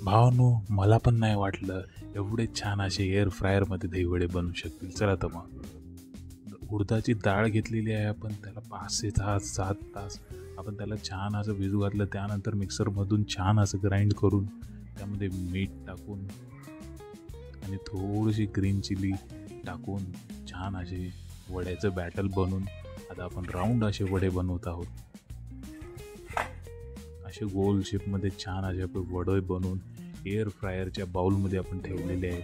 भावानो, मला पण नाही वाटलं एवढे छान असे एअर फ्रायरमध्ये दहीवडे बनू शकतील. चला तर मग उडदाची डाळ घेतलेली आहे आपण, त्याला 5 ते 7 तास आपण त्याला छान असं भिजू घातलं. त्यानंतर मिक्सरमधून छान असं ग्राइंड करून त्यामध्ये मीठ टाकून आणि थोडीशी ग्रीन चिली टाकून छान असे वड्याचं बॅटर बनवून आता आपण राऊंड असे वडे बनवत आहोत. असे गोल शेपमध्ये छान असे आपण वडे बनवून एअर फ्रायरच्या बाउलमध्ये आपण ठेवलेले आहेत.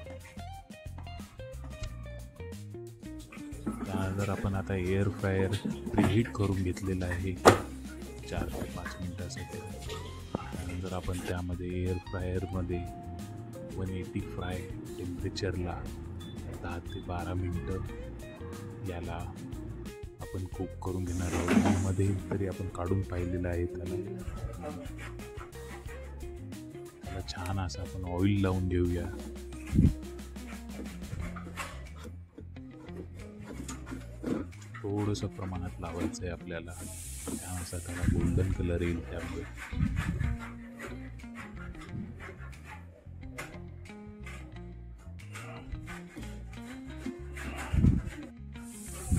त्यानंतर आपण आता एअर फ्रायर प्रीहीट करून घेतलेला आहे 4 ते 5 मिनिटासाठी. त्यानंतर आपण त्यामध्ये एअर फ्रायरमध्ये 180 फ्राय टेम्परेचरला 10 ते 12 मिनटं याला आपण कुक करून घेणार आहोत. मध्ये तरी आपण काढून पाहिलेलं आहे. त्याला छान असं आपण ऑइल लावून घेऊया. थोडंसं प्रमाणात लावायचं आहे आपल्याला, त्यानुसार त्याला गोल्डन कलर येईल. त्यामुळे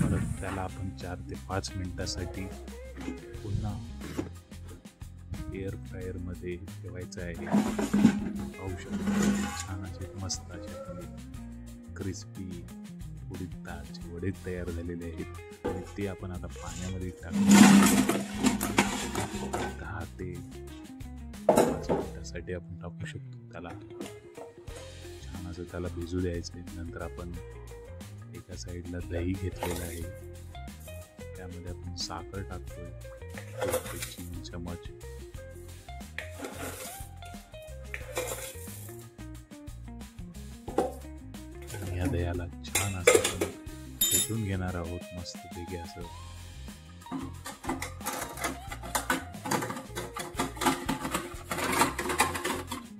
परत त्याला आपण 4 ते 5 मिनिटासाठी पुन्हा एअर फ्रायरमध्ये ठेवायचं आहे. पाहू शकतो छान असे मस्त असे क्रिस्पी उडीद डाळचे वडे तयार झालेले आहेत आणि ते आपण आता पाण्यामध्ये टाकू. 10 ते 5 मिनिटासाठी आपण टाकू शकतो. त्याला छान असं त्याला भिजू द्यायचं आहे. नंतर आपण एका साईडला दही घेतलेलं आहे, त्यामध्ये आपण साखर टाकतोय 3 चमच. आणि या दह्याला छान असं आपण फेटून घेणार आहोत मस्तपैकी असं.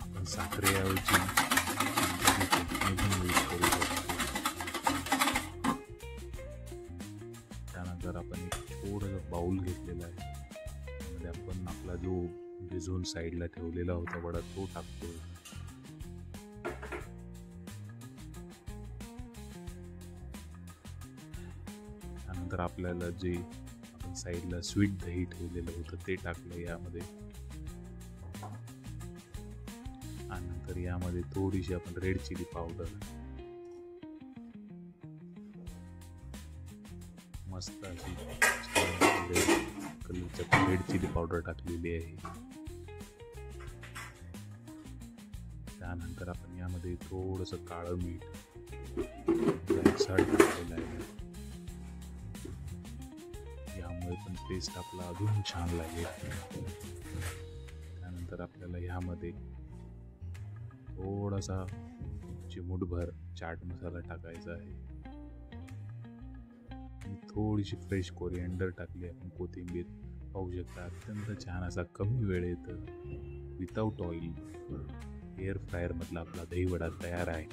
आपण साखरेऐवजी यूज करू शकतो. त्यानंतर आपण एक थोडंसं बाउल घेतलेला आहे, त्यामध्ये आपण आपला जो भिजवून साईडला ठेवलेला होता वडा तो टाकतो. त्यानंतर आपल्याला जे आपण साईडला स्वीट दही ठेवलेलं होतं ते टाकलं यामध्ये. आणि नंतर यामध्ये थोडीशी आपण रेड चिली पावडर, मस्त अशी कलरची रेड चिली पावडर टाकलेली आहे. त्यानंतर आपण यामध्ये थोडंसं काळं मीठ टाकलेलं आहे. यामुळे पण टेस्ट आपला अजून छान लागेल. त्यानंतर आपल्याला ह्यामध्ये थोडासा चिमूटभर चाट मसाला टाकायचा आहे. थोडीशी फ्रेश कोरिएंडर टाकली आपण, कोथिंबीर. पाहू शकता अत्यंत छान असा कमी वेळेत विदाउट ऑइल एअर फ्रायर मधला आपला दहीवडा तयार आहे.